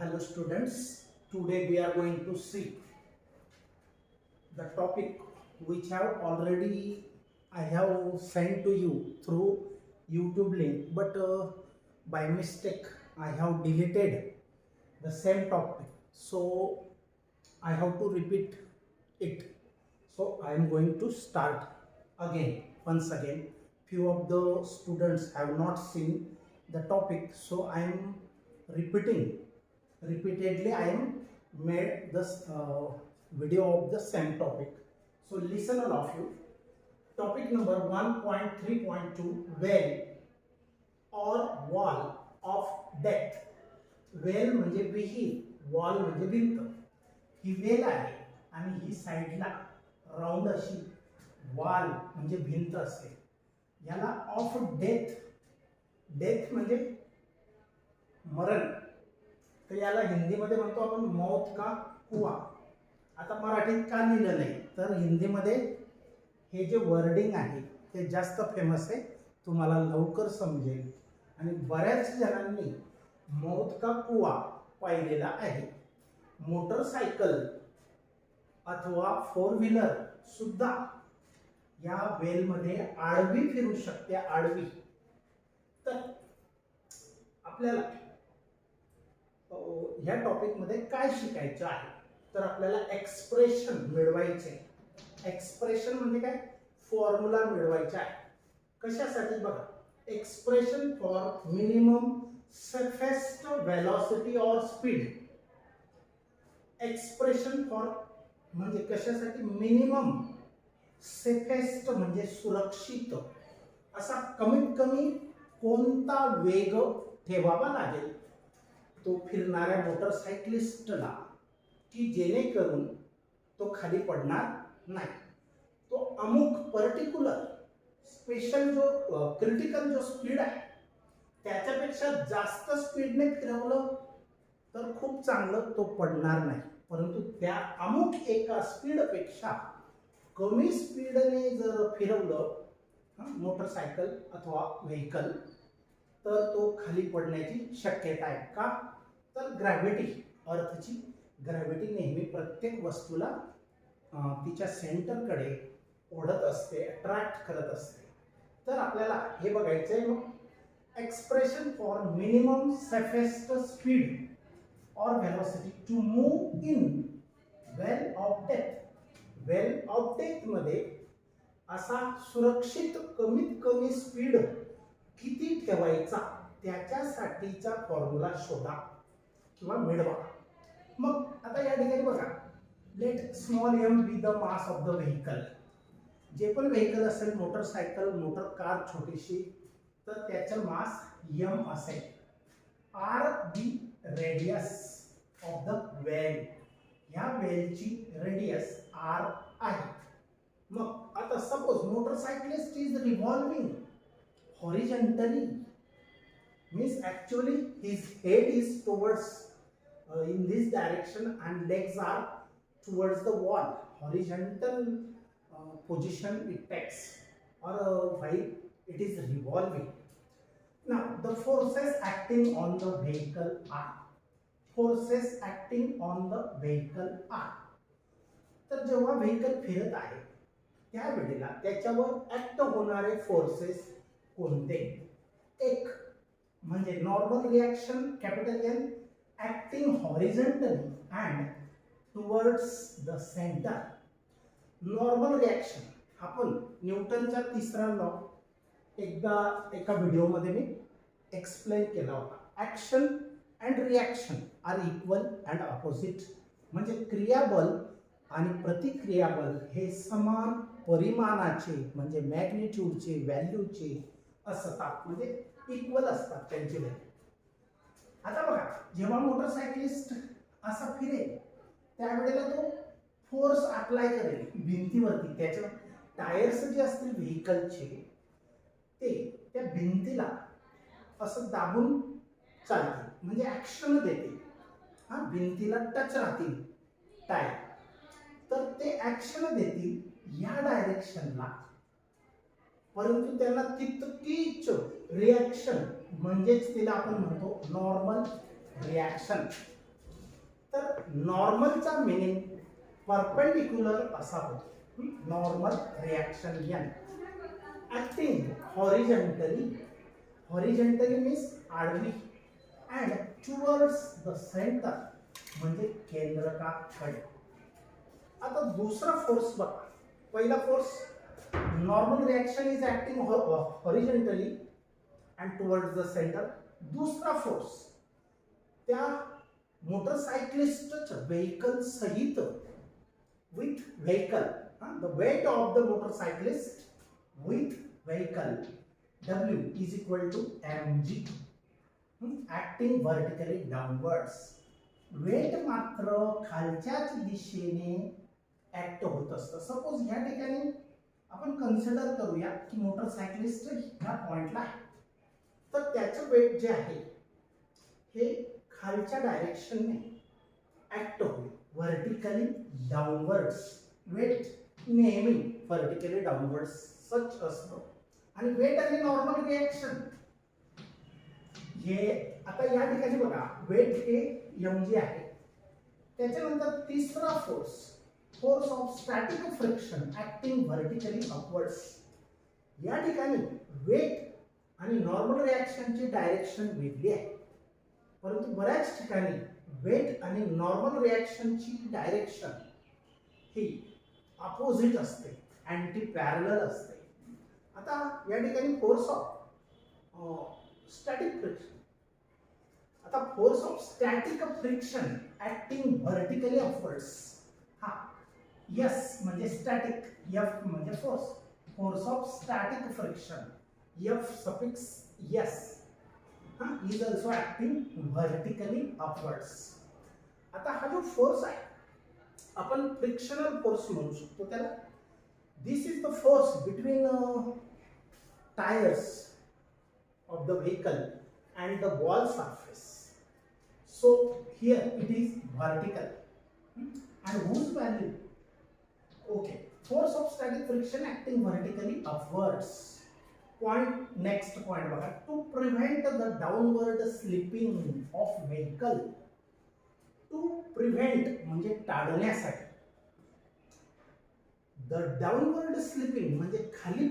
Hello students, today we are going to see the topic which I have sent to you through YouTube link, but by mistake I have deleted the same topic, so I have to repeat it. So I am going to start again. Once again, few of the students have not seen the topic, so I am repeating repeatedly. I am made this video of the same topic. So listen all of you. Topic number 1.3.2, well or wall of death. वेल म्हणजे विहीर, wall म्हणजे भिंत. ही वेल आहे आणि ही साईडला round अशी wall म्हणजे भिंत असते. याला ऑफ डेथ, डेथ म्हणजे मरण, तर याला हिंदीमध्ये म्हणतो आपण मौत का कुआ. आता मराठीत का लिहिलं नाही, तर हिंदीमध्ये हे जे वर्डिंग आहे ते जास्त फेमस आहे, तुम्हाला लवकर समजेल. आणि बऱ्याच जणांनी मौत का कुआ पाहिलेला आहे. मोटरसायकल अथवा फोर व्हीलर सुद्धा या वेलमध्ये आडवी फिरू शकते, आडवी. तर आपल्याला या टॉपिक मध्ये काय शिकायचं आहे, तर आपल्याला एक्सप्रेशन मिळवायचे. एक्सप्रेशन म्हणजे काय, फॉर्म्युला मिळवायचा आहे. कशासाठी बघा, expression for minimum safest velocity or speed. Expression for म्हणजे कशासाठी, मिनिमम, सेफेस्ट म्हणजे सुरक्षित, असा कमीत कमी कोणता वेग ठेवावा लागेल तो फिरणाऱ्या मोटरसायकलिस्टला, की जेणेकरून तो खाली पडणार नाही. तो अमुक पर्टिक्युलर स्पेशल जो क्रिटिकल जो स्पीड आहे त्याच्यापेक्षा जास्त स्पीडने फिरवलं तर खूप चांगलं, तो पडणार नाही. परंतु त्या अमुक एका स्पीडपेक्षा कमी स्पीडने जर फिरवलं मोटरसायकल अथवा व्हेकल, तर तो खाली पडण्याची शक्यता आहे. का, तर ग्रॅव्हिटी, अर्थची ग्रॅव्हिटी नेहमी प्रत्येक वस्तूला तिच्या सेंटरकडे ओढत असते, अट्रॅक्ट करत असते. तर आपल्याला हे बघायचंय. मग expression for minimum safest speed or velocity to move in well of death. well of death मध्ये असा सुरक्षित कमीत कमी स्पीड किती ठेवायचा त्याच्यासाठीचा फॉर्म्युला शोधा किंवा मिळवा. मग आता या ठिकाणी बघा, let small m be the mass of the vehicle. जे पण व्हेकल असेल, मोटरसायकल, मोटर कार छोटीशी, तर त्याचं मास m असेल. R the radius of the well, या वेलची रेडियस r आहे. मग आता suppose motorcyclist is revolving horizontally, means actually his head is towards in this direction and legs are towards the wall, horizontal position it takes, or while it is revolving. Now the forces acting on the vehicle are, forces acting on the vehicle are. तर जेव्हा vehicle फिरत आहे त्यावेळेला त्याच्यावर act होणारे forces कोणते. एक म्हणजे normal reaction, capital N, acting horizontally and towards the center. Normal reaction आपण न्यूटनचा तिसरा लॉ एकदा एका व्हिडिओमध्ये मी एक्सप्लेन केला होता. Action and reaction are equal and opposite. म्हणजे क्रियाबल आणि प्रतिक्रियाबल हे समान परिमाणाचे, म्हणजे मॅग्निट्यूडचे, व्हॅल्यूचे असतात, म्हणजे इक्वल असतात त्यांची व्हॅल्यू. आता बघा, जेव्हा मोटरसायकलिस्ट असा फिरेल त्यावेळेला तो फोर्स अप्लाय करेल भिंतीवरती. त्याच्या टायर्स जे असतील व्हेकलचे ते त्या भिंतीला असं दाबून चालतील, म्हणजे ऍक्शन देते. भिंतीला टच राहतील टायर, तर ते ऍक्शन देतील या डायरेक्शनला. परंतु त्यांना तितकीच रिॲक्शन, म्हणजेच तिला आपण म्हणतो नॉर्मल रिॲक्शन, तर नॉर्मलचा मिनिंग परपेंडिक्युलर असा होतो. Normal reaction N acting horizontally means आडवी अँड टुवर्ड्स द सेंटर म्हणजे केंद्रकाकडे. आता दुसरा फोर्स बघा. पहिला force normal reaction is acting horizontally and towards the centre. दुसरा फोर्स त्या मोटरसायकलिस्टच्या व्हेकल सहित with vehicle, the weight of the motorcyclist with vehicle W is equal to mg, acting vertically downwards. Weight मात्र खालच्याच दिशेने act होत असतं. Suppose ह्या ठिकाणी आपण कन्सिडर करूया की मोटरसायकलिस्ट ह्या पॉइंटला आहे, तर त्याचं वेट जे आहे हे खालच्या डायरेक्शनने ऍक्ट होईल, व्हर्टिकली डाउनवर्ड्स. वेट नेहमी व्हर्टिकली डाउनवर्ड्स सच असतं. आणि वेट आणि नॉर्मल रिॲक्शन हे आता या ठिकाणी बघा, वेट हे mg आहे. त्याच्यानंतर तिसरा force of static friction acting vertically upwards. या ठिकाणी वेट आणि नॉर्मल रिॲक्शनची डायरेक्शन वेगळी आहे, परंतु बऱ्याच ठिकाणी वेट आणि नॉर्मल रिॲक्शनची डायरेक्शन ही अपोजिट असते, अँटी पॅरलल असते. आता या ठिकाणी फोर्स ऑफ स्टॅटिक फ्रिक्शन. आता force of static friction acting vertically upwards. हा यस म्हणजे स्टॅटिक, एफ म्हणजे force of static friction, F suffix yes is also acting vertically upwards. आता हा जो फोर्स आहे आपण फ्रिक्शनल फोर्स म्हणू शकतो त्याला. This is the force between tyres of the vehicle and the wall surface. So here it is vertical and whose value? Okay, force of static friction acting vertically upwards. Point, next point बघा. To prevent the downward slipping of vehicle. To prevent म्हणजे टाळण्यासाठी. The downward slipping म्हणजे खाली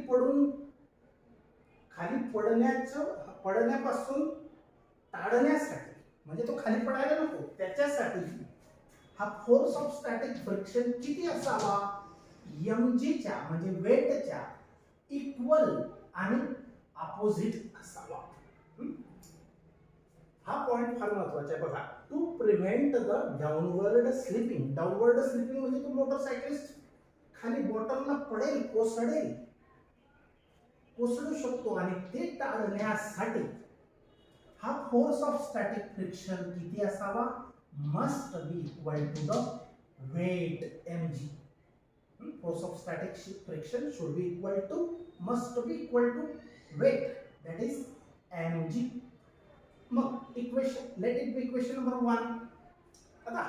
पडण्यापासून टाळण्यासाठी, म्हणजे तो खाली पडायला नको त्याच्यासाठी हा फोर्स ऑफ स्टॅटिक फ्रिक्शन किती असावा? mg च्या म्हणजे वेटच्या इक्वल आणि अपोजिट असावा. हा पॉइंट फार महत्त्वाचा आहे बघा. To prevent the downward slipping. Downward slipping म्हणजे तो मोटरसायकलिस्ट खाली बॉटमला पडेल, कोसळू शकतो, आणि ते टाळण्यासाठी हा फोर्स ऑफ स्टॅटिक फ्रिक्शन किती असावा? Must be equal to the weight mg. Force of static friction should be must be equal to weight, that is mg. मग equation, late it be equation number 1. आता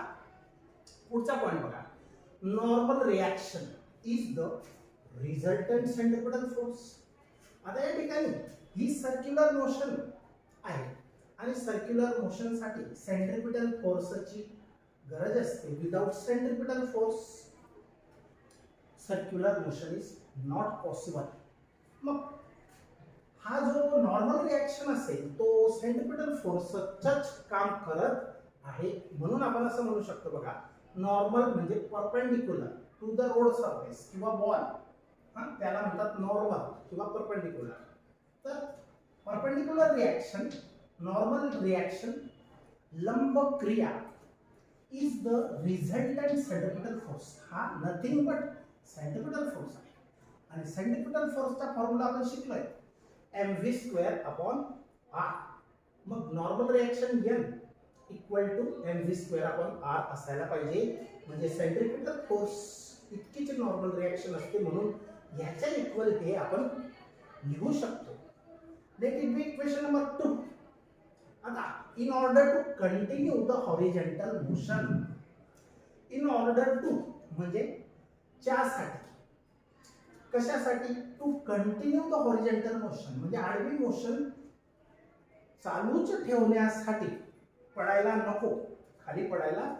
पुढचा point बघा. Normal reaction is the resultant centripetal force. आता या ठिकाणी ही circular motion आहे आणि circular motion साठी सेंट्रिपिटल फोर्सची गरज असते. Without centripetal force circular motion is not possible. मग हा जो नॉर्मल रिॲक्शन असेल तो सेंट्रिपिटल फोर्सचंच काम करत आहे, म्हणून आपण असं म्हणू शकतो बघा. नॉर्मल म्हणजे perpendicular to the road surface किंवा वॉल, त्याला म्हणतात नॉर्मल किंवा परपेंडिक्युलर. तर परपेंडिक्युलर रिॲक्शन, नॉर्मल रिॲक्शन, लंब क्रिया is the resultant centripetal force. हा नथिंग बट सेंट्रिपिटल फोर्स आहे. आणि सेंट्रिपिटल फोर्सचा फॉर्म्युला आपण शिकलोय, mv²/r. मग normal reaction n equal to mv²/r असायला पाहिजे. म्हणजे सेंट्रिपिटल फोर्स इतकीच नॉर्मल रिॲक्शन असते, म्हणून याच्या इक्वल हे आपण लिहू शकतो. Let it be equation number 2. आता in order to continue the horizontal motion, in order to म्हणजे च्यासाठी, कशासाठी? To continue the horizontal motion म्हणजे आडवी मोशन चालूच ठेवण्यासाठी, पडायला नको, खाली पडायला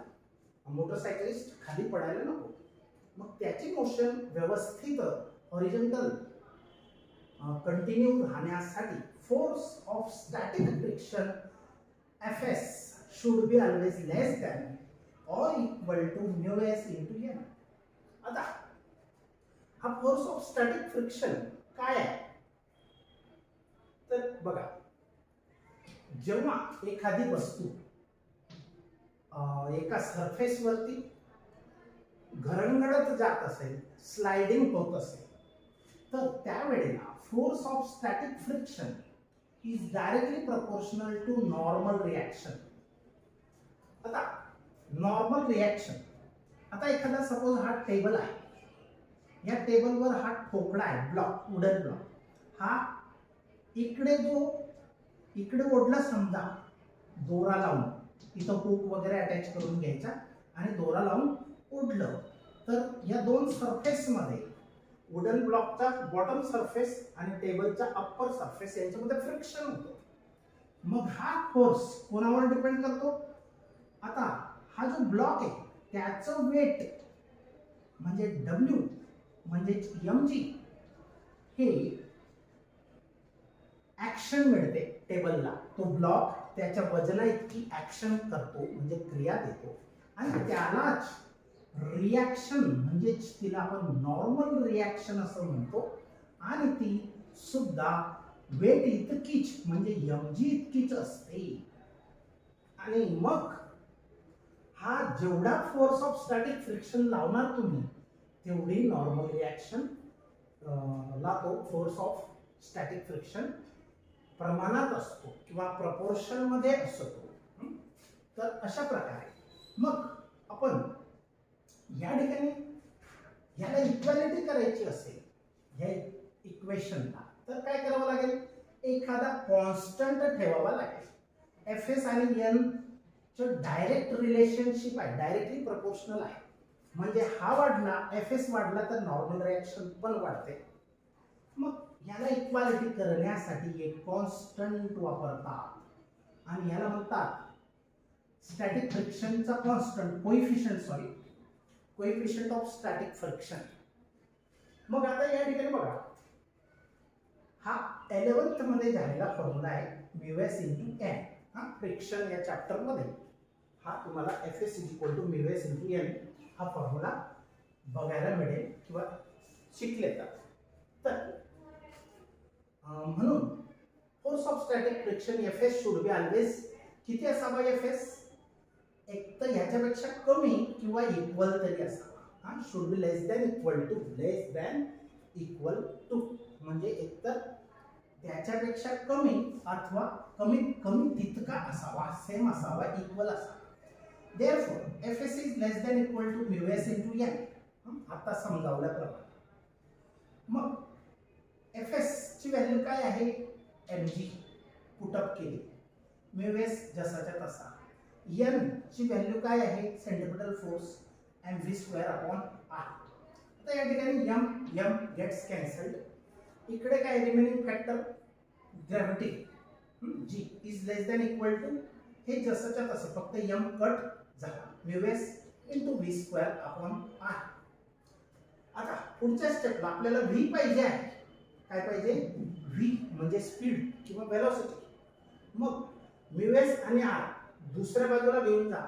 मोटरसायकलिस्ट खाली पडायला नको, मग त्याची मोशन व्यवस्थित हॉरिझॉन्टल कंटिन्यू राहण्यासाठी force of static friction Fs should be always less than or equal to mu s into n. आता हा फोर्स ऑफ स्टॅटिक फ्रिक्शन काय आहे तर बघा, जेव्हा एखादी वस्तू एका सरफेस वरती घरंगडत जात असेल, स्लाइडिंग होत असेल, तर त्यावेळेला force of static friction is directly proportional to normal reaction. आता नॉर्मल रिएक्शन, आता एखादा सपोज हा टेबल आहे, या टेबलवर हा ठोकळा आहे, ब्लॉक, वुडन ब्लॉक, हा इकडे ओढला समजा दोरा लावून, इथं हुक वगैरे अटॅच करून घ्यायचा आणि दोरा लावून ओढलं, तर या दोन सरफेस मध्ये वुडन ब्लॉकचा बॉटम सरफेस आणि टेबलचा अप्पर सरफेस यांच्यामध्ये फ्रिक्शन होतं. मग हा फोर्स कोणावर डिपेंड करतो? आता हा जो ब्लॉक आहे त्याचं वेट म्हणजे W म्हणजे mg हे ऍक्शन मिळते टेबलला, तो ब्लॉक त्याच्या वजना इतकी ऍक्शन करतो म्हणजे क्रिया देतो, आणि त्यालाच रिॲक्शन म्हणजे तिला आपण नॉर्मल रिॲक्शन असं म्हणतो, आणि ती सुद्धा वेट इतकीच म्हणजे mg इतकीच असते. आणि मग हा जेवढा फोर्स ऑफ स्टॅटिक फ्रिक्शन लावणार तुम्ही तेवढी नॉर्मल रिॲक्शन ला तो फोर्स ऑफ स्टॅटिक फ्रिक्शन प्रमाणात असतो किंवा प्रपोर्शन मध्ये असतो. तर अशा प्रकारे मग आपण या ठिकाणी याला इक्वॅलिटी करायची असेल या इक्वेशनला, तर काय करावं लागेल? एखादा कॉन्स्टंट ठेवावा लागेल. Fs आणि n चे डायरेक्ट रिलेशनशिप आहे, डायरेक्टली प्रोपोर्शनल आहे. म्हणजे हा वाढला, Fs वाढला तर नॉर्मल रिॲक्शन पण वाढते. मग याला इक्वालिटी करण्यासाठी एक कॉन्स्टंट वापरतात आणि याला म्हणतात स्टॅटिक फ्रिक्शनचा constant, coefficient of static friction. मग आता या ठिकाणी बघा, हा 11th मध्ये झालेला फॉर्म्युला आहे μs × n. हा फ्रिक्शन या चॅप्टर मध्ये हा तुम्हाला Fs = μs × n हा फॉर्म्युला बघायला मिळेल किंवा शिकले जातात. तर म्हणून force of static friction Fs should be always किती असावा? Fs एक तर याच्यापेक्षा कमी किंवा इक्वल तरी असावा. हा should be less than equal to म्हणजे एकतर त्याच्यापेक्षा कमी अथवा कमीत कमी तितका असावा, सेम असावा, इक्वल असावा. Therefore Fs is less than equal to μs × n. आता समजावल्याप्रमाणे मग Fs ची व्हॅल्यू काय आहे? mg पुटअप केली, μs जसाच्या तसा. n ची व्हॅल्यू काय आहे? Centripetal force mv²/r. आता या ठिकाणी m गेट्स कॅन्सल्ड, इकडे काय remaining factor gravity g is less than equal to, हे जसंच्या तसं फक्त m कट झाला, μs × v²/r. आता पुढच्या स्टेपला आपल्याला v पाहिजे आहे. काय पाहिजे? v म्हणजे स्पीड किंवा वेलोसिटी. मग μs आणि r दुसऱ्या बाजूला घेऊन जा.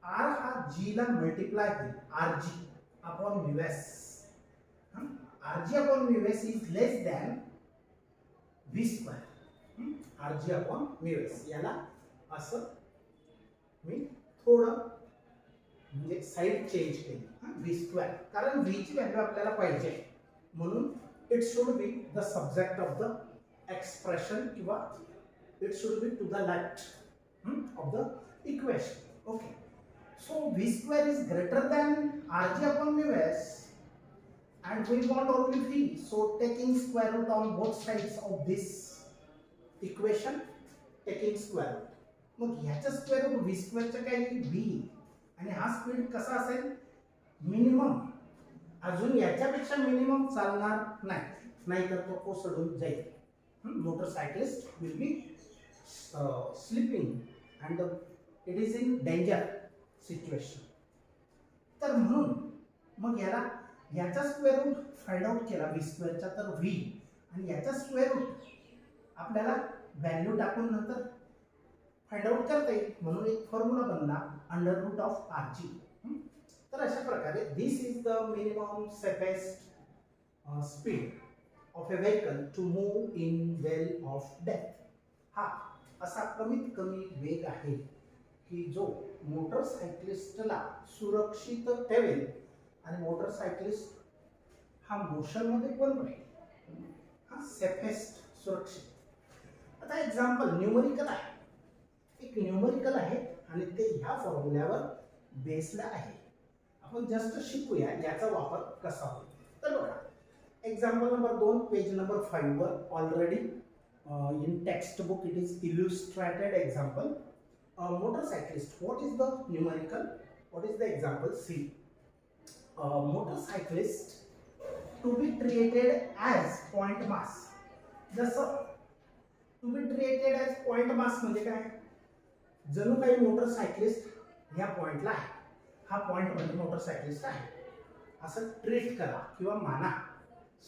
r हा g ला मल्टिप्लाय होईल, rg/μs. rg/μs is less than v². rg/μs याला असं मी थोडं म्हणजे साइड चेंज केली, v², कारण v ची व्हॅल्यू आपल्याला पाहिजे म्हणून it should be the subject of the expression किंवा it should be to the left of the equation. Okay, so v² is greater than rg/μs and we want only v, so taking square root on both sides of this equation, taking square root. मग ह्याचं square route v² चं काय येईल? v. आणि हा speed कसा असेल? Minimum. अजून याच्यापेक्षा मिनिमम चालणार नाही, नाहीतर तो कोसळून जाईल. Motorcyclist will be slipping and it is in danger situation. तर म्हणून मग याचा स्क्वेअर रूट फाइंड आउट केला व्ही स्क्वेअरचा तर व्ही, आणि याचा स्क्वेअर रूट आपल्याला व्हॅल्यू टाकून नंतर फाइंड आउट करता येईल, म्हणून एक फॉर्म्युला बनला under root of R G. तर अशा प्रकारे this is the minimum safest speed of a vehicle to move in well of death. हा असा कमीत कमी वेग आहे की जो मोटरसायकलिस्टला सुरक्षित ठेवेल आणि मोटरसायकलिस्ट हा मोशनमध्ये पण राहील. हा सेफेस्ट सुरक्षित. आता एक्झाम्पल न्यूमरिकल आहे, एक न्यूमरिकल आहे आणि ते ह्या फॉर्म्युल्यावर बेसला आहे. आपण जस्ट शिकूया याचा वापर कसा होईल. तर बघा example number 2 page number 5 were already in text book it is illustrated example. Motorcyclist, what is the numerical, what is the example? See, motorcyclist to be treated as point mass. जसं to be treated as point mass म्हणजे काय, जणू काही मोटरसायकलिस्ट या पॉइंटला आहे, हा point म्हणजे मोटरसायकलिस्ट आहे असं ट्रीट करा किंवा माना,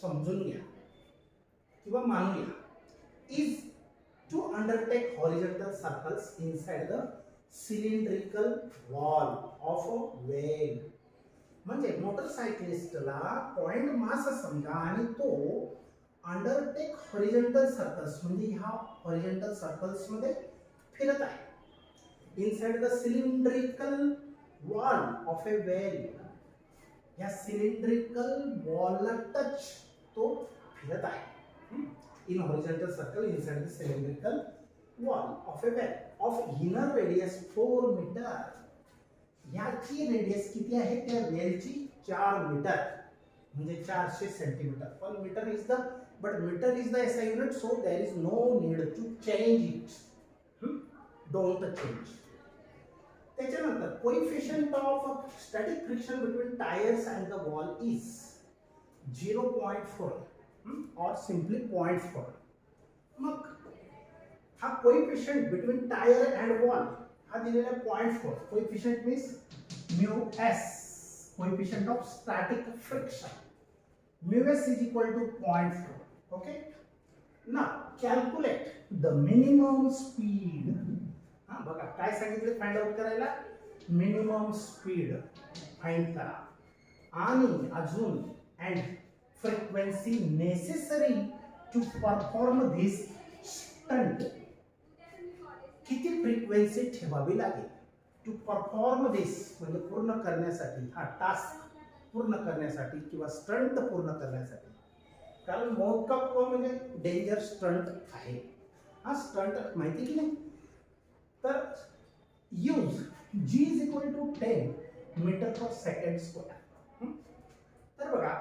समजून घ्या किंवा मानूया. Is to undertake horizontal circles inside the cylindrical wall of a wheel. म्हणजे मोटरसायकलिस्टला पॉइंट मास समजा आणि तो अंडरटेक हॉरिझॉन्टल सर्कल्स म्हणजे ह्या हॉरिझॉन्टल सर्कल्स मध्ये फिरत आहे inside the cylindrical wall of A whale. या सिलेंड्रिकल वॉलला टच तो फिरत आहे in horizontal circle inside the cylindrical wall of a well of inner radius 4 meter. याची रेडियस किती आहे त्या वेलची 4 मीटर म्हणजे 400 सेंटीमीटर. पण metre is the SI unit, so there is no need to change it. Don't change. त्याच्यानंतर coefficient of static friction between tires and the wall is 0.4 or simply 0.4. मग हा coefficient between tyre and wall हा दिलेला 0.4. Coefficient means mu S, coefficient of static friction. Mu S is equal to 0.4. Okay, now calculate the minimum speed. हा बघा काय सांगितलं find out करायला, minimum speed find करा आणि अजून and frequency necessary to perform this stunt. किती frequency ठेवावी लागेल टू परफॉर्म दिस म्हणजे पूर्ण करण्यासाठी, हा टास्क पूर्ण करण्यासाठी किंवा स्टंट पूर्ण करण्यासाठी. कारण मौत का कुआं म्हणजे डेंजर स्टंट आहे. हा स्टंट माहिती की नाही. तर use G is equal to 10 metre per second square. तर बघा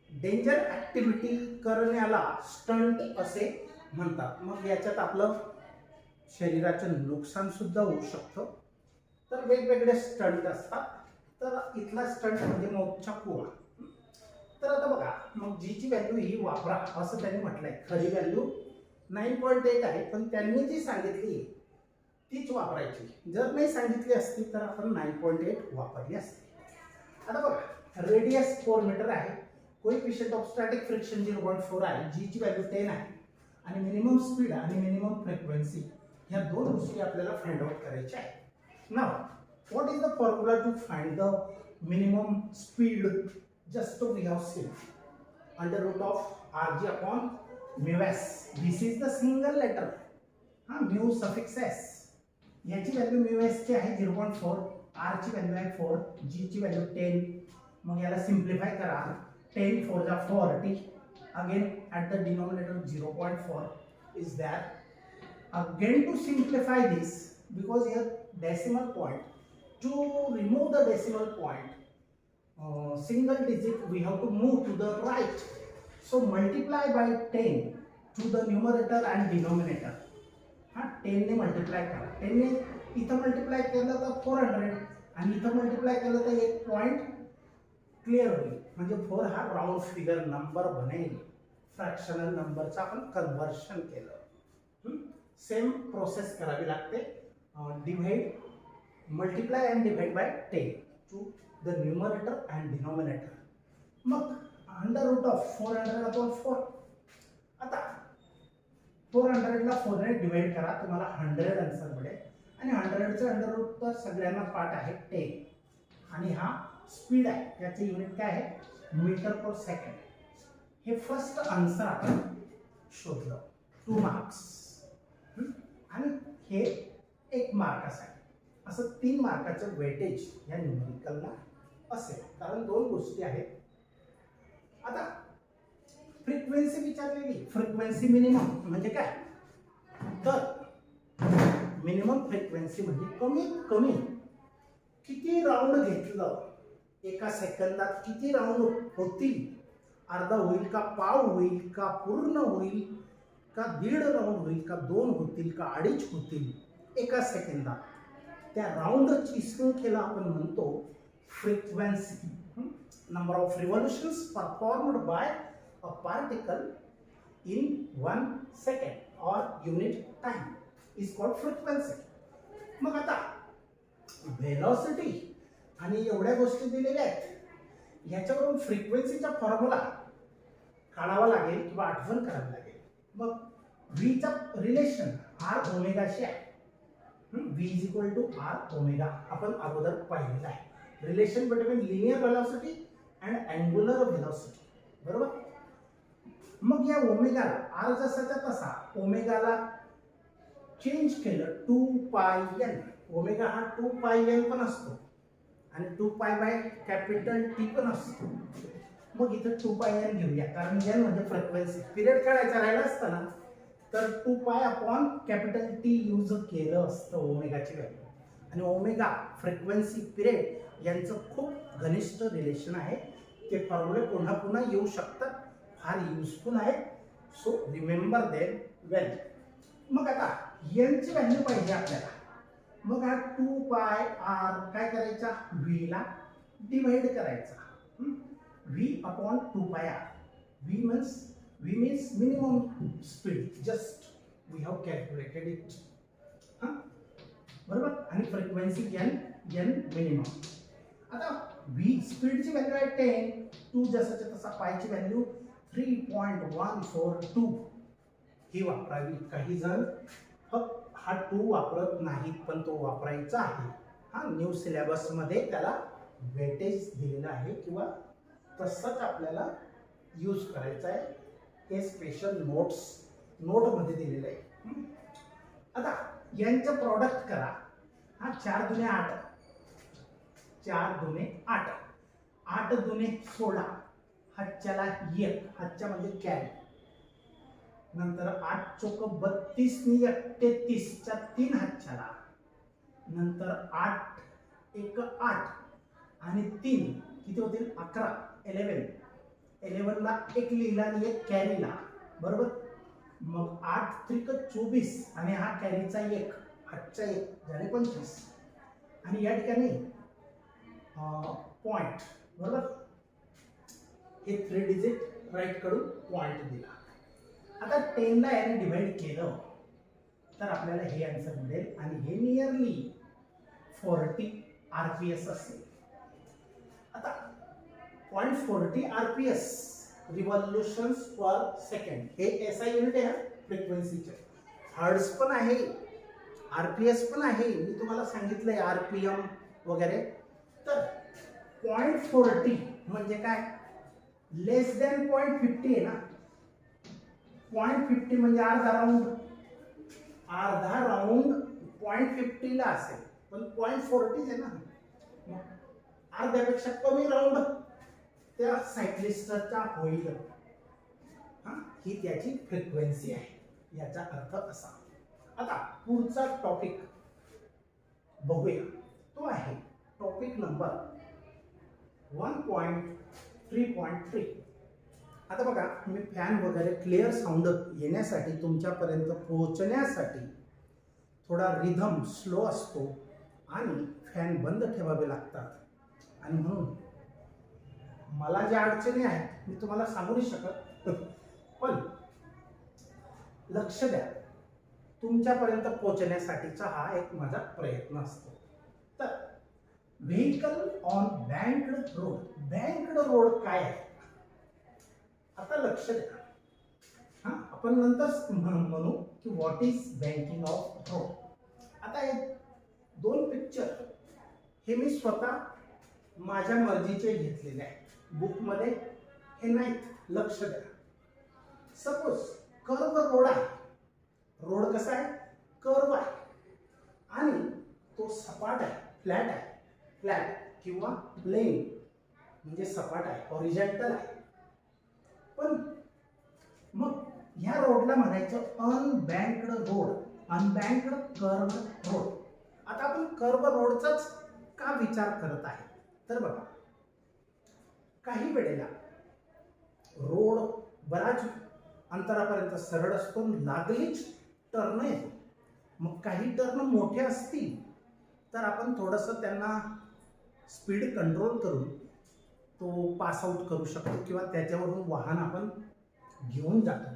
डेंजर ऍक्टिव्हिटी करण्याला स्टंट असे म्हणतात. मग याच्यात आपलं शरीराचं नुकसान सुद्धा होऊ शकतं. तर वेगवेगळे स्टंट असतात. तर इथला स्टंट म्हणजे मौतचा कुआं. तर आता बघा मग जी ची व्हॅल्यू ही वापरा असं त्यांनी म्हटलंय. खरी व्हॅल्यू 9.8 आहे पण त्यांनी जी सांगितली तीच वापरायची. जर नाही सांगितली असती तर आपण 9.8 वापरली असती. आता बघा रेडियस 4 मीटर आहे, कोएफिशिएंट ऑफ स्टॅटिक फ्रिक्शन 0.4 आहे, जी ची व्हॅल्यू 10 आहे आणि मिनिमम स्पीड आणि मिनिमम फ्रिक्वेन्सी ह्या दोन गोष्टी आपल्याला फाइंड आउट करायच्या आहेत. Now what is the formula to find the minimum speed? Just we have seen under root of rg upon mu S. This is the single letter, हा mu suffix S. याची value mu S ची आहे 0.4, r ची value आहे 4, g ची value 10. मग याला सिंप्लिफाय करा. 10 4 जा 40. Again at the denominator 0.4 is there. Again to simplify this because here decimal point, to remove the decimal point single digit we have to move to the right, so multiply by 10 to the numerator and denominator. हा 10 ने multiply करा. 10 ने इथं multiply केलं तर 400 आणि इथं multiply केलं तर एक पॉइंट क्लिअर होईल. म्हणजे 4 हा राउंड फिगर नंबर बनेल. फ्रॅक्शनल नंबरचं आपण कन्व्हर्शन केलं. सेम प्रोसेस करावी लागते. Divide, multiply and divide by 10. To the numerator and denominator. मग अंडर रूट ऑफ 400/4. आता 400 ला 4 ने डिवाइड करा, तुम्हाला 100 आन्सर मिळेल. आणि 100चं अंडर रूट तर सगळ्यांना पाठ आहे 10. आणि हा स्पीड आहे, याचे युनिट काय आहे मीटर पर सेकंड. हे फर्स्ट आन्सर आपण शोधलं 2 मार्क्स. आणि हे 1 मार्कासाठी. असं 3 मार्काचं वेटेज या न्यूमेरिकलला असेल, कारण 2 गोष्टी आहेत. आता फ्रिक्वेन्सी विचारलेली. फ्रिक्वेन्सी मिनिमम म्हणजे काय, तर मिनिमम फ्रिक्वेन्सी म्हणजे कमीत कमी किती राऊंड घेतलं एका सेकंदात, किती राऊंड होतील, अर्धा होईल का, पाव होईल का, पूर्ण होईल का, 1.5 राऊंड होईल का, 2 होतील का, 2.5 होतील एका सेकंदात, त्या राऊंडची संख्येला आपण म्हणतो frequency. Number of revolutions performed by a particle in 1 second or unit time is called frequency. मग आता velocity आणि एवढ्या गोष्टी दिलेल्या आहेत, याच्यावरून फ्रिक्वेन्सीचा फॉर्म्युला काढावा लागेल किंवा आठवण करावी लागेल. मग v चा रिलेशन r ओमेगाशी आहे. v is equal to r omega आपण अगोदर पाहिलेला आहे. Relation between linear velocity and angular velocity, बरोबर. मग या ओमेगाला आर जसाच्या तसा ओमेगाला चेंज केलं 2πn. ओमेगा हा 2πn पण असतो आणि 2π/T पण असतो. मग इथे 2πn घेऊया, कारण n म्हणजे फ्रिक्वेन्सी. पिरियड काढायचा राहिला असता ना तर 2π/T यूज केलं असतं ओमेगाची व्हॅल्यू. आणि ओमेगा फ्रिक्वेन्सी पिरियड यांचं खूप घनिष्ठ रिलेशन आहे. ते फॉर्म्युले पुन्हा पुन्हा येऊ शकतात, फार युजफुल आहे. सो रिमेंबर देम वेल. मग आता n ची व्हॅल्यू पाहिजे आपल्याला. मग हा 2πr काय करायचा, v ला डिवाइड करायचा. v/2πr. v means minimum speed. Just we have calculated it. बरोबर. आणि फ्रिक्वेन्सी n मिनिमम. आता v स्पीडची व्हॅल्यू आहे 10. 2 जसाच्या तसा पायची व्हॅल्यू 3.142 ही वापरावी. काही जण फक्त हा 2 वापरत नाहीत, पण तो वापरायचा आहे. हा न्यू सिलेबस मध्ये त्याला वेटेज दिलेला आहे किंवा तसंच आपल्याला यूज करायचं आहे. हे स्पेशल नोट मध्ये दिलेलं आहे. आता यांचं प्रॉडक्ट करा. हा 4 दुने 8, 4 दुने 8, 8 दुने 16, हातच्याला 1, हातच्या म्हणजे कॅरी. नंतर 8 चोक 32 नि 1 33 च्या 3 हातच्याला. नंतर 8 1 8 आणि 3 किती होतील 11, 11 ला 1 लिहिला आणि 1 कॅरीला, बरोबर. मग 8 त्रिक 24 आणि हा कॅरीचा 1, हातचा 1 झाले 25. आणि या ठिकाणी पॉइंट, बरोबर. हे 3 डिजिट राईट कडून पॉइंट दिला. आता 10 ला याने डिवाइड केलं तर आपल्याला हे आन्सर मिळेल आणि हे नियरली 40 RPS असेल. आता 0.40 RPS रिव्हॉल्यूशन्स पर सेकंड हे SI युनिट आहे फ्रिक्वेन्सीचे. हर्ट्ज पण आहे, RPS पण आहे. मी तुम्हाला सांगितलंय RPM वगैरे. तर 0.40 म्हणजे काय, लेस दॅन 0.50 आहे ना. 0.50 म्हणजे अर्धा राऊंड 0.50 ला असेल, पण 0.40 आहे ना. अर्ध्यापेक्षा कमी राऊंड त्या सायक्लिस्टचा होईल. ही त्याची फ्रिक्वेन्सी आहे, याचा अर्थ असा. आता पुढचा टॉपिक बघूया. तो आहे टॉपिक नंबर 1.3.3. आता बघा, मी फॅन वगैरे क्लिअर साऊंड येण्यासाठी, तुमच्यापर्यंत पोहोचण्यासाठी थोडा रिधम स्लो असतो आणि फॅन बंद ठेवावे लागतात. आणि म्हणून मला ज्या अडचणी आहेत मी तुम्हाला सांगू नाही शकत, पण लक्ष द्या, तुमच्यापर्यंत पोहोचण्यासाठीचा हा एक माझा प्रयत्न असतो. तर व्हेकल ऑन बँक्ड रोड. बँक्ड रोड काय आहे आता लक्ष द्या. हा, आपण नंतर म्हणू की what is banking of road. आता हे दोन पिक्चर हे मी स्वतः माझ्या मर्जीचे घेतलेले आहे, बुकमध्ये हे नाहीत. लक्ष द्या. सपोज कर्व रोड आहे. रोड कसा आहे? कर्व आहे आणि तो सपाट आहे, फ्लॅट आहे. फ्लॅट किंवा प्लेन म्हणजे सपाट आहे, हॉरिझॉन्टल आहे. पण मग ह्या रोडला म्हणायचं अनबँक्ड रोड, अनबँक्ड कर्व रोड. आता आपण कर्व रोडचाच का विचार करत आहे तर बघा, काही वेळेला रोड बराच अंतरापर्यंत सरळ असतो, लागलीच टर्न येतो. मग काही टर्न मोठे असतील तर आपण थोडंसं त्यांना स्पीड कंट्रोल करून तो पास आउट करू शकतो किंवा त्याच्यावरून वाहन आपण घेऊन जातो,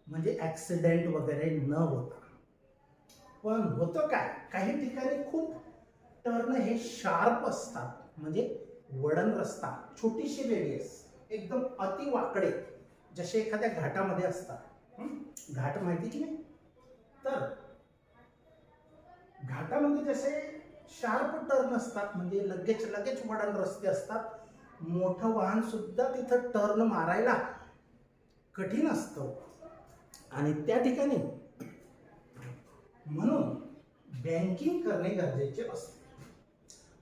म्हणजे ॲक्सिडेंट वगैरे न होता. पण होतं काय, काही ठिकाणी खूप टर्न हे शार्प असतात, म्हणजे वळण रस्ता, छोटीशी रेडियस, एकदम अति वाकडे, जसे एखाद्या घाटामध्ये असतात. घाट माहिती की नाही? तर घाटामध्ये जसे शार्प टर्न असतात, म्हणजे लगेच लगेच वळण रस्ते असतात, मोठं वाहन सुद्धा तिथं टर्न मारायला कठीण असतं. आणि त्या ठिकाणी म्हणून बँकिंग करणे गरजेचे असते.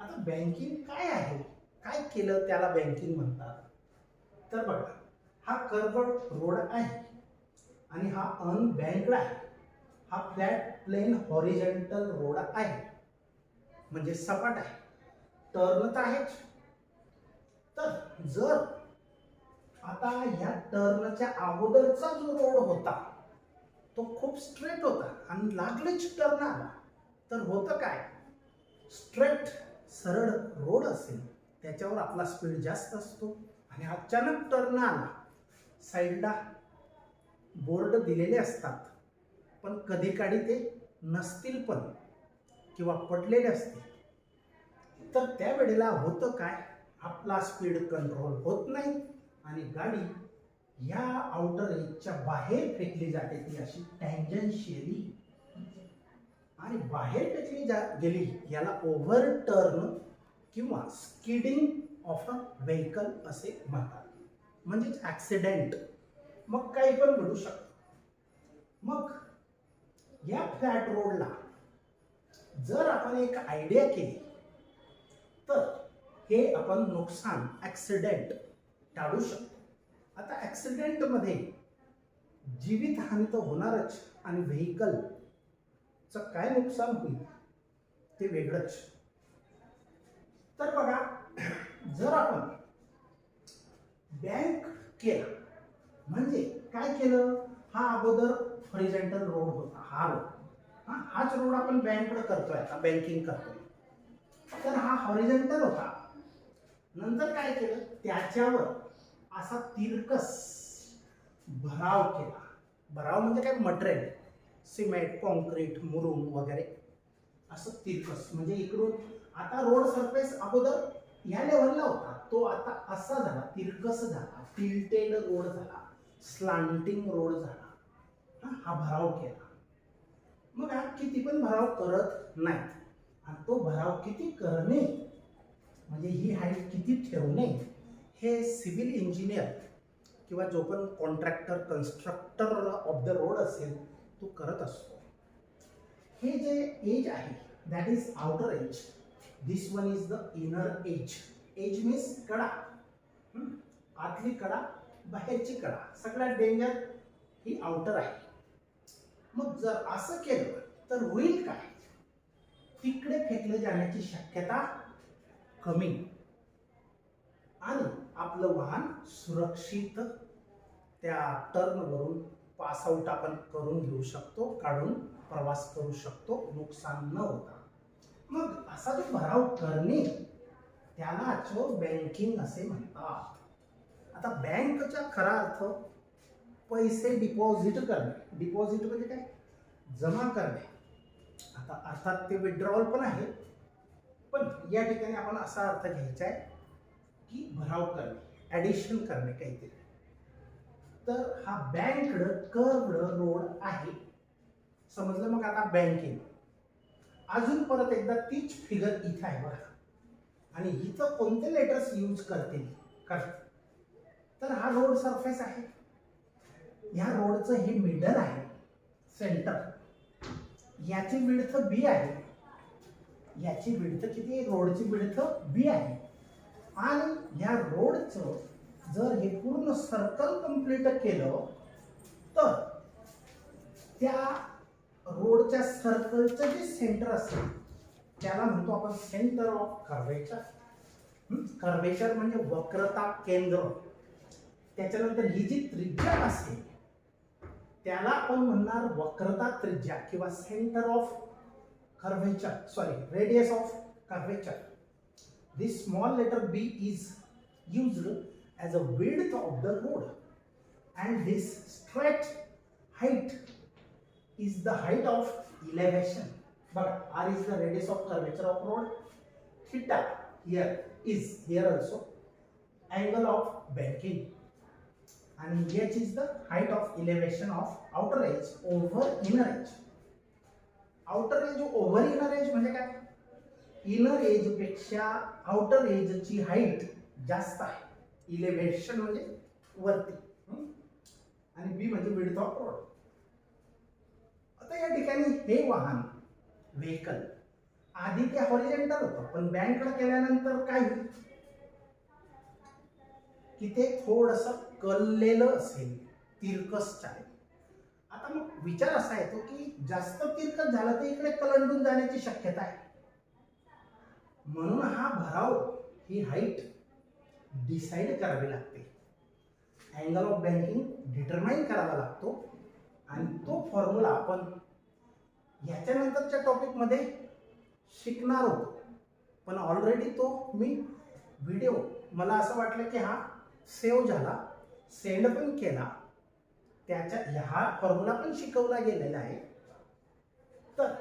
आता बँकिंग काय आहे, काय केलं त्याला बँकिंग म्हणतात तर बघा, हा कर्व्ड रोड आहे आणि हा अनबँक्ड आहे. हा फ्लॅट प्लेन हॉरिझॉन्टल रोड आहे, म्हणजे सपाट आहे, टर्न तर आहेच. तर जर आता या टर्नच्या अगोदरचा जो रोड होता तो खूप स्ट्रेट होता आणि लागलीच टर्न आला तर होतं काय, स्ट्रेट सरळ रोड असेल त्याच्यावर आपला स्पीड जास्त असतो आणि अचानक टर्न आला, साईडला बोर्ड दिलेले असतात पण कधी काळी ते नसतील पण किंवा पडलेले असतील, तर त्यावेळेला होतं काय, आपला स्पीड कंट्रोल होत नाही आणि गाडी या आउटर एजच्या बाहेर फेकली जाते, ती अशी टँजन्शियली. आणि बाहेर फेकली गेली याला ओव्हरटर्न किंवा स्किडिंग ऑफ अ व्हेकल असे म्हणतात, म्हणजेच ॲक्सिडेंट. मग काही पण घडू शकतं. मग या फ्लॅट रोडला जर आपण एक आयडिया केली तर हे आपण नुकसान, ॲक्सिडेंट टाळू शकतो. आता ॲक्सिडेंटमध्ये जीवितहानी तर होणारच आणि व्हेकलचं काय नुकसान होईल ते वेगळंच. तर बघा, जर आपण बँक केला म्हणजे काय केलं, हा अगोदर हॉरिझॉन्टल रोड होता, हा रोड, हाच रोड आपण बँककडे करतोय, आता बँकिंग करतोय. तर हा हॉरिझॉन्टल होता, नंतर काय केलं, त्याच्यावर असा तिरकस भराव केला. भराव म्हणजे काय, मटेरियल, सिमेंट, कॉन्क्रीट, मुरुम वगैरे असं तिरकस, म्हणजे इकडून आता रोड सरफेस अगोदर या लेवलला होता, तो आता असा झाला, तिरकस झाला, टिल्टेड रोड झाला, स्लांटिंग रोड झाला. हा भराव केला. मग हा किती पण भराव करत नाही, आणि तो भराव किती करणे म्हणजे ही हाईट किती ठेवणे हे सिव्हिल इंजिनियर किंवा जो पण contractor, constructor of the road असेल तो करत असतो. हे जे एज आहे that is outer edge, this one is the inner edge. Edge means कडा, आतली कडा, बाहेरची कडा, सगळ्यात डेंजर ही आउटर आहे. मग जर असं केलं तर होईल काय, तिकडे फेकले जाण्याची शक्यता कमी आणि आपलं वाहन सुरक्षित त्या टर्नवरून पास आउट आपण करून घेऊ शकतो, काढून प्रवास करू शकतो, नुकसान न होता. मग असा जो भराव करणे त्याला बँकिंग असे म्हणतात. आता बँकचा खरा अर्थ पैसे डिपॉझिट करणे. डिपॉझिट म्हणजे काय, जमा करणे. आता अर्थात ते विड्रॉवल पण आहे, पण या ठिकाणी आपण असा अर्थ घ्यायचा आहे की भराव करणे, ॲडिशन करणे काहीतरी. तर हा बँक्ड कर्व्ड रोड आहे. समजलं. मग आता बँकिंग अजून परत एकदा तीच फिगर इथे आहे बघा. आणि इथं कोणते लेटर्स यूज करतील तर हा रोड सरफेस आहे. ह्या रोडचं हे मिडल आहे, सेंटर. याची विड्थ बी आहे. याची विड्थ किती आहे? रोडची विड्थ बी आहे. आणि ह्या रोडचं जर हे पूर्ण सर्कल कंप्लीट केलं तर त्या रोडच्या सर्कलचं जे सेंटर असेल त्याला म्हणतो आपण सेंटर ऑफ कर्वेचर. कर्वेचर म्हणजे वक्रता केंद्र. त्याच्यानंतर ही जी त्रिज्या असेल त्याला आपण म्हणणार वक्रता त्रिज्या किंवा centre of curvature, sorry radius of curvature. This small letter b is used as a width of the road and this straight height is the height of elevation. But r is the radius of curvature of road. Theta here is here also angle of banking and h is the height of elevation of outer edge over inner edge. outer edge over inner edge म्हणजे काय? Inner age पेक्षा outer age ची height जास्त आहे. Elevation म्हणजे वरती आणि बी म्हणजे विड्थ ऑफ रोड. आता या ठिकाणी हे वाहन व्हेकल आधी ते हॉरिझॉन्टल होतं पण बँककडे केल्यानंतर काय होईल की ते थोडंसं कललेलं असेल, तिरकस चालेल. आता मग विचार असा येतो की जास्त तिरकस झालं तर इकडे कलंडून जाण्याची शक्यता आहे. म्हणून हा भराव ही हाईट डिसाइड करावी लागते. अँगल ऑफ बँकिंग डिटरमाइन करावा लागतो आणि तो फॉर्म्युला आपण याच्यानंतरच्या टॉपिक मध्ये शिकणार होतो. पण ऑलरेडी तो मी व्हिडिओ मला असं वाटलं की हा सेव्ह झाला, सेंड पण केला. त्याच्या हा फॉर्म्युला पण शिकवला गेलेला आहे. तर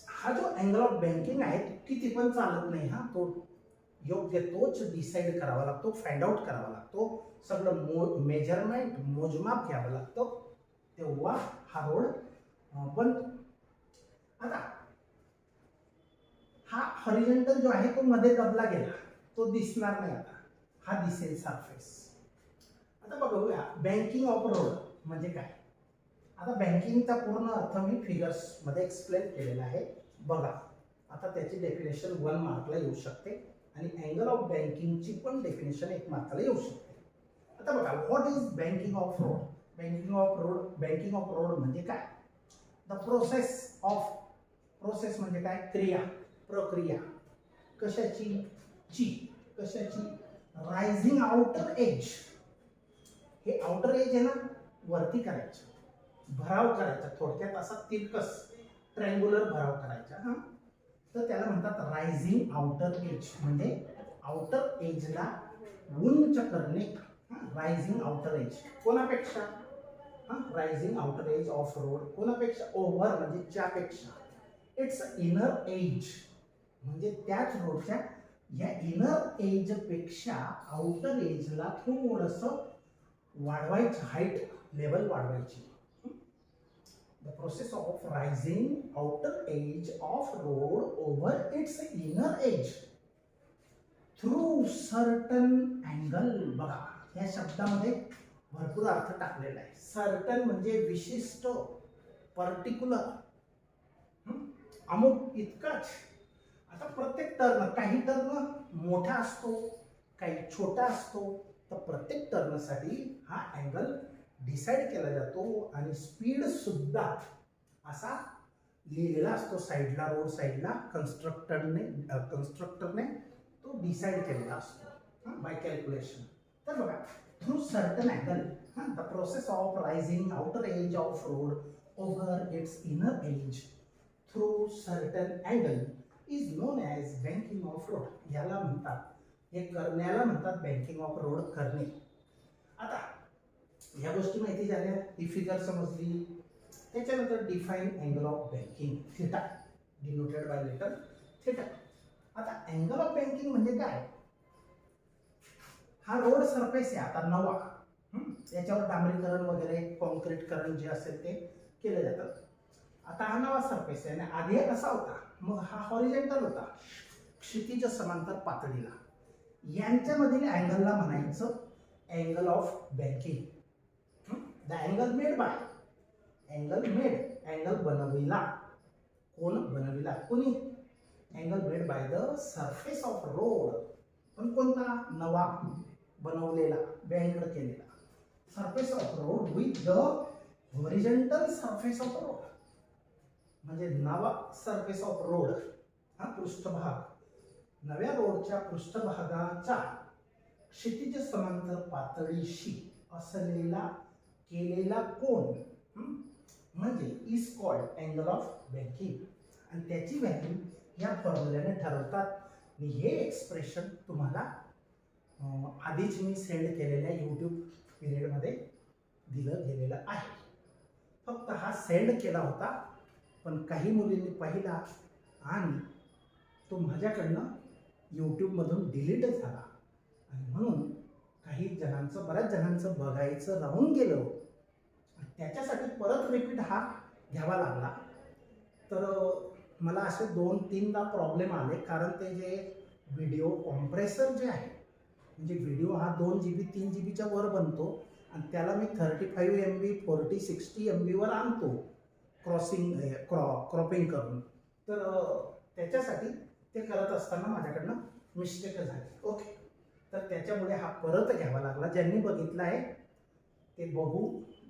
हा जो अँगल ऑफ बँकिंग आहे किती पण चालत नाही. हा तो योग्य तोच डिसाइड करावा लागतो, फाइंड आउट करावा लागतो. सगळं मेजरमेंट मोजमाप घ्यावं लागतं तेव्हा हा रोड बनतो. आता हा हॉरिझॉन्टल जो आहे तो मध्ये दबला गेला, तो दिसणार नाही. आता हा दिसेल सरफेस. आता बघूया बँकिंग ऑफ रोड म्हणजे काय. आता बँकिंगचा पूर्ण अर्थ मी फिगर्स मध्ये एक्सप्लेन केलेला आहे. बघा आता त्याची डेफिनेशन 1 मार्कला येऊ शकते आणि अँगल ऑफ बँकिंगची पण डेफिनेशन 1 मार्कला येऊ शकते. आता बघा what is banking of road. Banking of road म्हणजे काय? द प्रोसेस ऑफ, प्रोसेस म्हणजे काय? क्रिया, प्रक्रिया. कशाची? Rising outer age. हे आउटर एज आहे ना वरती करायचं, भराव करायचा. थोडक्यात असा तिरकस ट्रायंग्युलर भराव करायचा. हा तर त्याला म्हणतात रायझिंग आउटर एज. म्हणजे आउटर एजला उंच करणे. रायझिंग आउटर एज कोणापेक्षा? Rising outer edge of road कोणापेक्षा? ओव्हर म्हणजे ज्यापेक्षा. इट्स इनर एज म्हणजे त्याच रोडच्या या इनर एज पेक्षा आउटर एजला थोडस वाढवायचं, हाईट लेवल वाढवायची. The process of rising outer edge of road over its inner edge through certain angle. बघा या शब्दामध्ये भरपूर अर्थ टाकलेला आहे. सर्टन म्हणजे विशिष्ट, पर्टिक्युलर, अमुक इतकंच. आता प्रत्येक टर्न, काही टर्न मोठा असतो, काही छोटा असतो. तर प्रत्येक टर्नसाठी हा अँगल डिसाइड केला जातो आणि स्पीड सुद्धा असा लिहिलेला असतो साइडला, रोड साइडला. कन्स्ट्रक्टरने तो डिसाइड केलेला असतो बाय कॅल्क्युलेशन. तर बघा through certain angle the process of raising outer edge of road over its inner edge through certain angle is known as banking of road. याला म्हणतात, हे करण्याला म्हणतात बँकिंग ऑफ रोड करणे. आता या गोष्टी माहिती झाल्या, ही फिगर समजली. त्याच्यानंतर define angle of banking. Theta denoted by letter theta. आता अँगल ऑफ बँकिंग म्हणजे काय? हा रोड सरफेस आहे आता नवा, याच्यावर डांबरीकरण वगैरे कॉन्क्रीटकरण जे असेल ते केलं जातं. आता हा नवा सरफेस आहे आणि आधी कसा होता? मग हा हॉरिझॉन्टल होता, क्षितिज समांतर पातळीला. यांच्यामधील अँगलला म्हणायचं angle of banking. The angle made by, angle बनविला. कोण बनविला? कोणी? Angle made by the surface of road. पण कोणता? नवा बनवलेला, बँड केलेला surface of road with the horizontal surface of road. म्हणजे नवा सरफेस ऑफ रोड हा पृष्ठभाग, नव्या रोडच्या पृष्ठभागाच्या क्षितिज समांतर पातळीशी असलेला केलेला कोन म्हणजे is called angle of banking. आणि त्याची व्हॅल्यू या फॉर्म्युल्याने ठरवतात. आणि हे एक्सप्रेशन तुम्हाला आधीच मी सेंड केलेल्या यूट्यूब पिरियडमध्ये दिलं गेलेलं आहे. फक्त हा सेंड केला होता, पण काही मुलींनी पाहिला आणि तो माझ्याकडनं यूट्यूबमधून डिलीट झाला. आणि म्हणून काही जणांचं, बऱ्याच जणांचं बघायचं राहून गेलं. त्याच्यासाठी परत रिपीट हा घ्यावा लागला. तर मला असे 2-3दा प्रॉब्लेम आले, कारण ते जे व्हिडिओ कॉम्प्रेसर जे आहे, म्हणजे व्हिडिओ हा 2 GB 3 GBच्या वर बनतो आणि त्याला मी 35 MB 40-60 MB वर आणतो क्रॉपिंग करून. तर त्याच्यासाठी ते करत असताना माझ्याकडनं मिस्टेक झाली. ओके, तर त्याच्यामुळे हा परत घ्यावा लागला. ज्यांनी बघितला आहे ते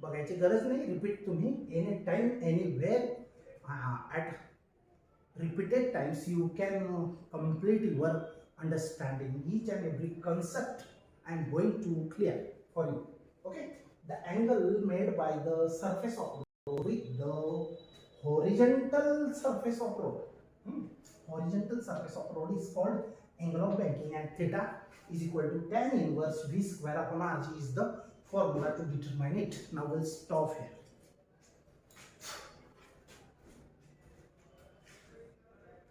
बघायची गरज नाही. रिपीट तुम्ही any time anywhere at repeated times you can complete your understanding each and every concept I am going to clear for you. Okay, the angle made by the surface of road with the horizontal surface of road, horizontal surface of road is called angle of banking, and theta is equal to tan inverse v square upon rg is the formula to determine it. Now we'll stop here.